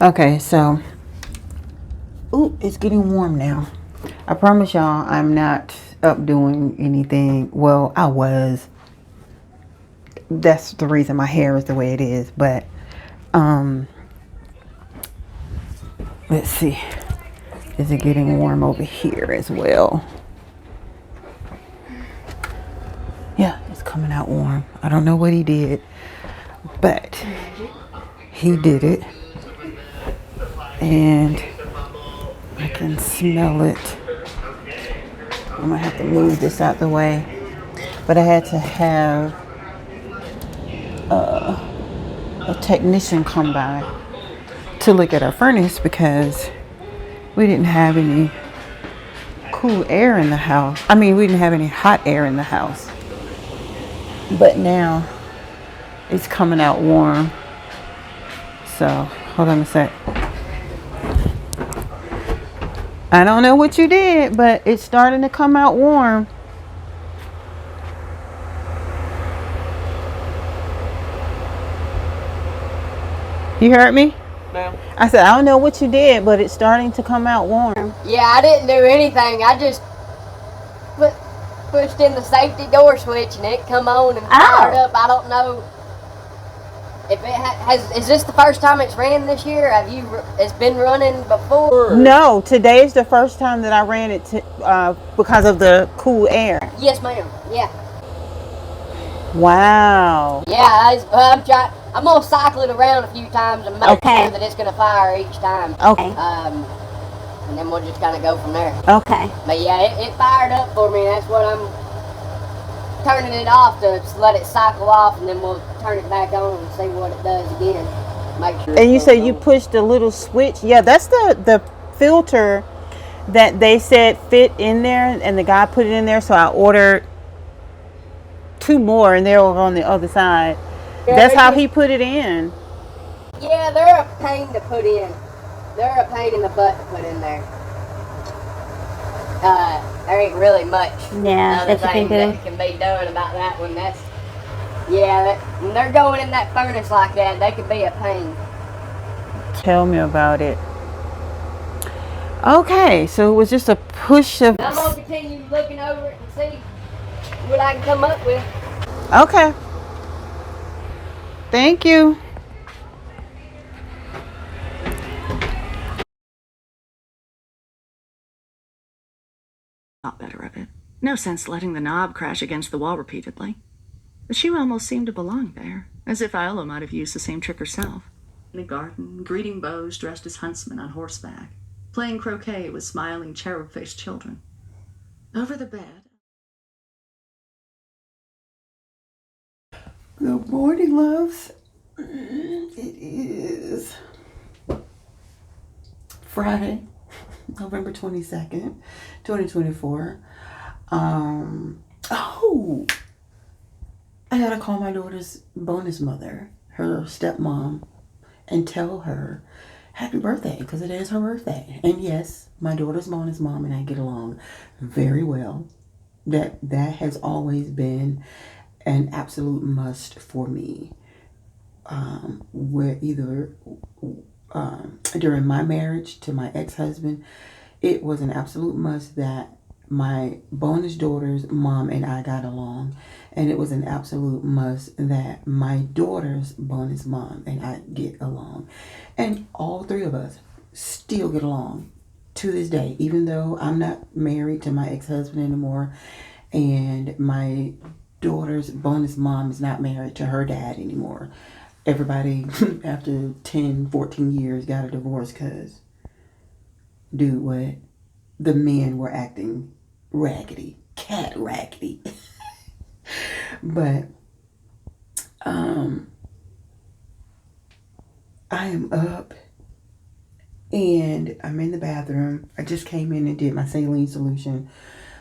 Okay, so, ooh, it's getting warm now. I promise y'all I'm not up doing anything. Well, I was. That's the reason my hair is the way it is. But, let's see. Is it getting warm over here as well? Yeah, it's coming out warm. I don't know what he did, but he did it. And I can smell it. I'm gonna have to move this out the way. But I had to have a technician come by to look at our furnace because we didn't have any cool air in the house. I mean, we didn't have any hot air in the house. But now it's coming out warm. So, hold on a sec. I don't know what you did, but it's starting to come out warm. You heard me? No. I said, I don't know what you did, but it's starting to come out warm. Yeah, I didn't do anything. I just pushed in the safety door switch and it come on and fired up. I don't know if it has. Is this the first time it's ran this year? It's been running before? No, today is the first time that I ran it because of the cool air. Yes, ma'am. Yeah. Wow. Yeah, I'm gonna cycle it around a few times and make sure that it's gonna fire each time. Okay. And then we'll just kind of go from there. Okay. But yeah, it fired up for me. That's what I'm turning it off to let it cycle off, and then we'll turn it back on and see what it does again. Make sure. And you said you pushed the little switch. Yeah, that's the filter that they said fit in there, and the guy put it in there. So I ordered 2 more, and they're over on the other side. Yeah, that's how he put it in. Yeah, they're a pain to put in. They're a pain in the butt to put in there. There ain't really much other thing that can be done about that one. When they're going in that furnace like that, they can be a pain. Tell me about it. Okay, so it was just a push of... I'm going to continue looking over it and see what I can come up with. Okay. Thank you. Thought better of it. No sense letting the knob crash against the wall repeatedly. The shoe almost seemed to belong there, as if Isla might have used the same trick herself. In the garden, greeting beaux dressed as huntsmen on horseback, playing croquet with smiling cherub-faced children. Over the bed... Good morning, loves. It is Friday, November 22nd, 2024. Oh, I gotta call my daughter's bonus mother, her stepmom, and tell her happy birthday, because it is her birthday. And yes, my daughter's bonus mom and I get along very well. That has always been an absolute must for me. Where either during my marriage to my ex-husband, it was an absolute must that my bonus daughter's mom and I got along, and it was an absolute must that my daughter's bonus mom and I get along, and all 3 of us still get along to this day, even though I'm not married to my ex-husband anymore, and my daughter's bonus mom is not married to her dad anymore. Everybody after 10, 14 years got a divorce because, dude, what? The men were acting raggedy, cat raggedy. But I am up and I'm in the bathroom. I just came in and did my saline solution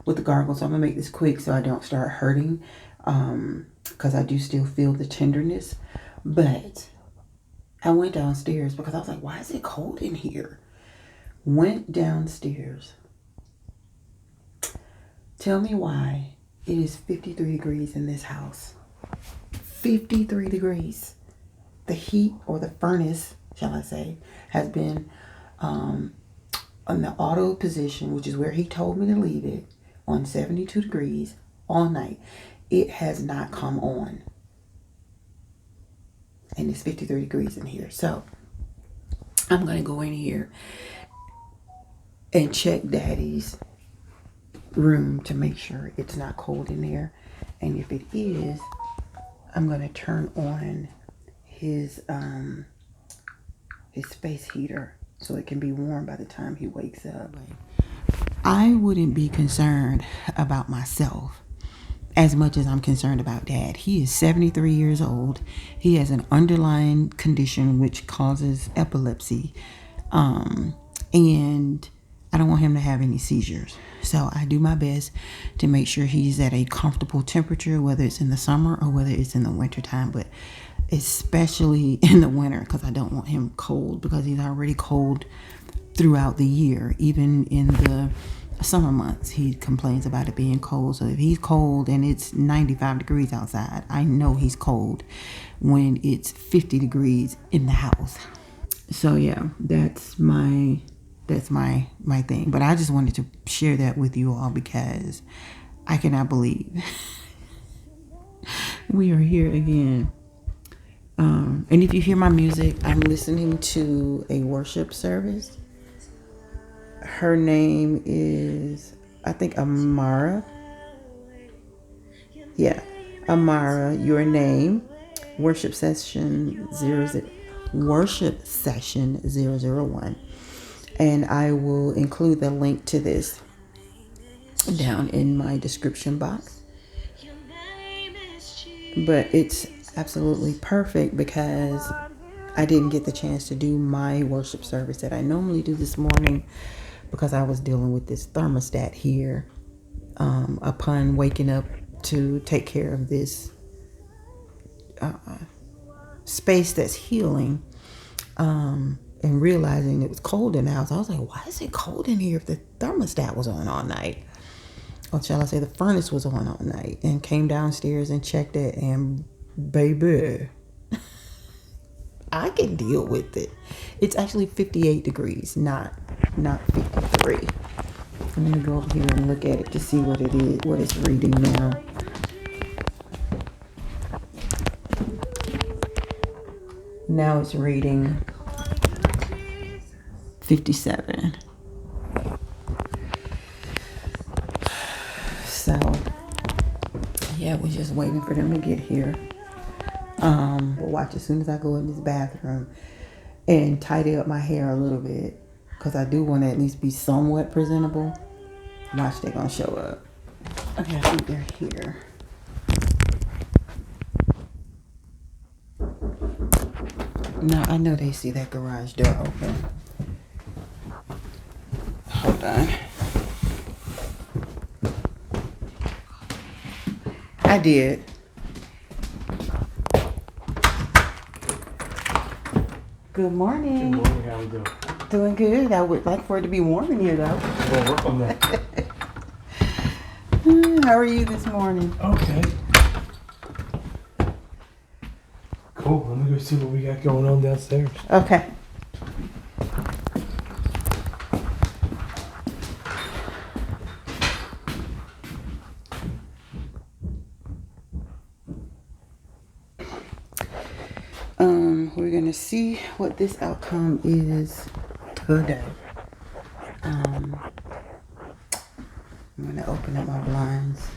with the gargle, so I'm gonna make this quick so I don't start hurting, because I do still feel the tenderness. But I went downstairs because I was like, why is it cold in here? Went downstairs. Tell me why it is 53 degrees in this house. 53 degrees. The heat or the furnace shall I say, has been on the auto position, which is where he told me to leave it, on 72 degrees all night. It has not come on. And it's 53 degrees in here. So I'm going to go in here and check Daddy's room to make sure it's not cold in there. And if it is, I'm going to turn on his space heater so it can be warm by the time he wakes up. I wouldn't be concerned about myself as much as I'm concerned about Dad. He is 73 years old. He has an underlying condition which causes epilepsy. And I don't want him to have any seizures. So I do my best to make sure he's at a comfortable temperature, whether it's in the summer or whether it's in the winter time, but especially in the winter, because I don't want him cold, because he's already cold throughout the year. Even in the summer months, he complains about it being cold. So if he's cold and it's 95 degrees outside, I know he's cold when it's 50 degrees in the house. So yeah, that's my thing. But I just wanted to share that with you all because I cannot believe we are here again. And if you hear my music, I'm listening to a worship service. Her name is, I think, Amara. Yeah, Amara, Your Name, worship session 001. And I will include the link to this down in my description box. But it's absolutely perfect because I didn't get the chance to do my worship service that I normally do this morning because I was dealing with this thermostat here upon waking up to take care of this space that's healing, and realizing it was cold in the house. I was like, why is it cold in here if the thermostat was on all night? Or shall I say the furnace was on all night? And came downstairs and checked it, and baby, I can deal with it. It's actually 58 degrees, not 53. I'm gonna go over here and look at it to see what it is, what it's reading now. Now it's reading 57. So yeah, we're just waiting for them to get here. We'll watch as soon as I go in this bathroom and tidy up my hair a little bit, because I do want to at least be somewhat presentable. Watch, they're gonna show up. Okay, I think they're here. No, I know they see that garage door open. Hold on. I did. Good morning. Good morning, how we doing? Doing good. I would like for it to be warm in here, though. We'll work on that. How are you this morning? Okay. Cool. Let me go see what we got going on downstairs. Okay. We're gonna see what this outcome is today. I'm gonna open up my blinds.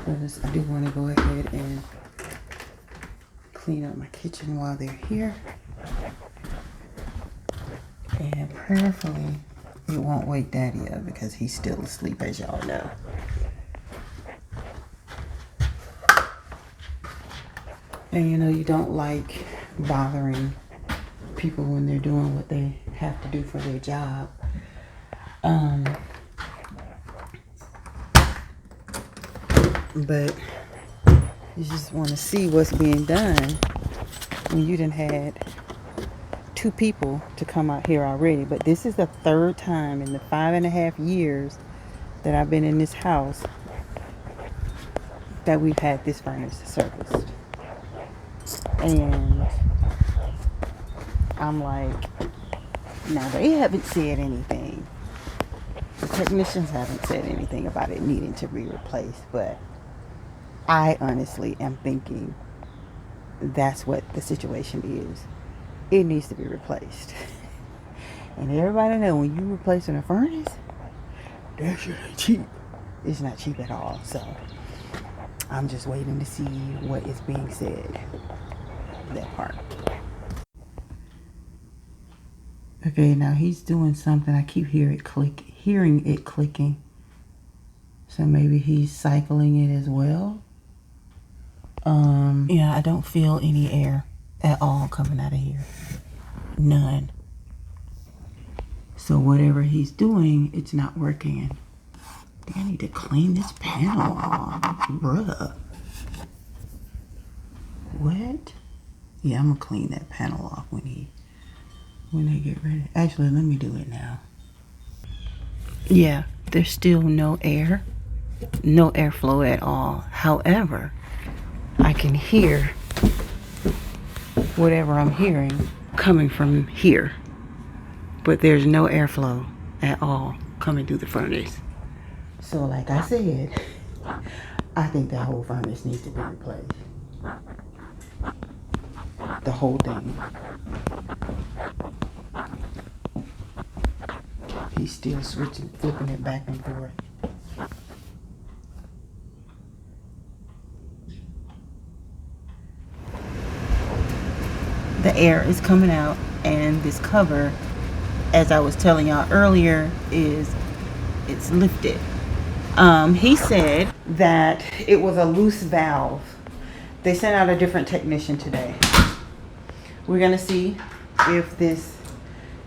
I do want to go ahead and clean up my kitchen while they're here. And prayerfully, it won't wake Daddy up because he's still asleep, as y'all know. And you know, you don't like bothering people when they're doing what they have to do for their job. But you just want to see what's being done when you done had 2 people to come out here already. But this is the 3rd time in the 5.5 years that I've been in this house that we've had this furnace serviced. And I'm like, now they haven't said anything. The technicians haven't said anything about it needing to be replaced, but I honestly am thinking that's what the situation is. It needs to be replaced. And everybody know when you replacing a furnace, that shit ain't cheap. It's not cheap at all. So I'm just waiting to see what is being said. That part. Okay, now he's doing something. I keep hearing it clicking. So maybe he's cycling it as well. Yeah, I don't feel any air at all coming out of here. None. So whatever he's doing, it's not working. I need to clean this panel off. Bruh. What? Yeah, I'm gonna clean that panel off when they get ready. Actually, let me do it now. Yeah, there's still no air. No airflow at all. However, I can hear whatever I'm hearing coming from here. But there's no airflow at all coming through the furnace. So like I said, I think that whole furnace needs to be replaced. The whole thing. He's still flipping it back and forth. The air is coming out, and this cover, as I was telling y'all earlier, it's lifted. He said that it was a loose valve. They sent out a different technician today. We're gonna see if this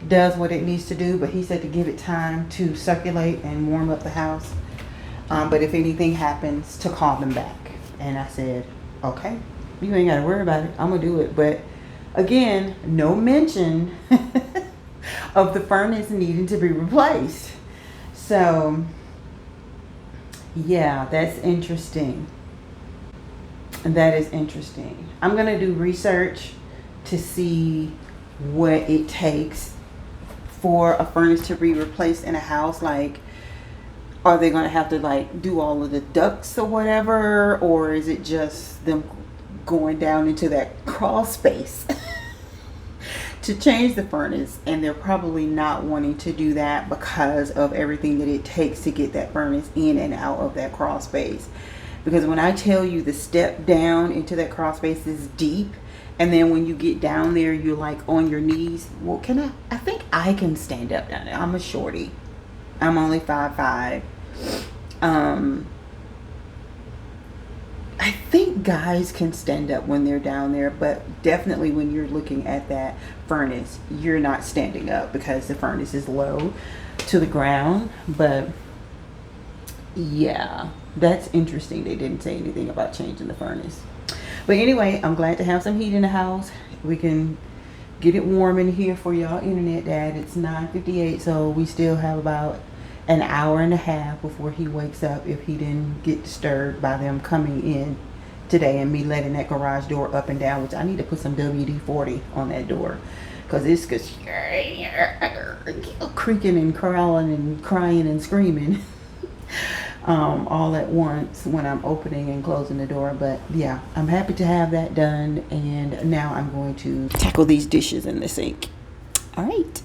does what it needs to do, but he said to give it time to circulate and warm up the house. But if anything happens, to call them back. And I said, okay, you ain't gotta worry about it. I'm gonna do it. But again, no mention of the furnace needing to be replaced. So yeah, that's interesting. That is interesting. I'm gonna do research to see what it takes for a furnace to be replaced in a house. Like, are they gonna have to like do all of the ducts or whatever, or is it just them going down into that crawl space to change the furnace? And they're probably not wanting to do that because of everything that it takes to get that furnace in and out of that crawl space. Because when I tell you the step down into that crawl space is deep, and then when you get down there, you're like on your knees. Well, I think I can stand up down there. I'm a shorty. I'm only 5'5". I think guys can stand up when they're down there, but definitely when you're looking at that furnace, you're not standing up because the furnace is low to the ground. But yeah, that's interesting. They didn't say anything about changing the furnace. But anyway, I'm glad to have some heat in the house. We can get it warm in here for y'all internet dad. It's 9:58, so we still have about an hour and a half before he wakes up, if he didn't get disturbed by them coming in today and me letting that garage door up and down, which I need to put some WD-40 on that door, because it's creaking and crawling and crying and screaming all at once when I'm opening and closing the door. But yeah, I'm happy to have that done, and now I'm going to tackle these dishes in the sink. All right.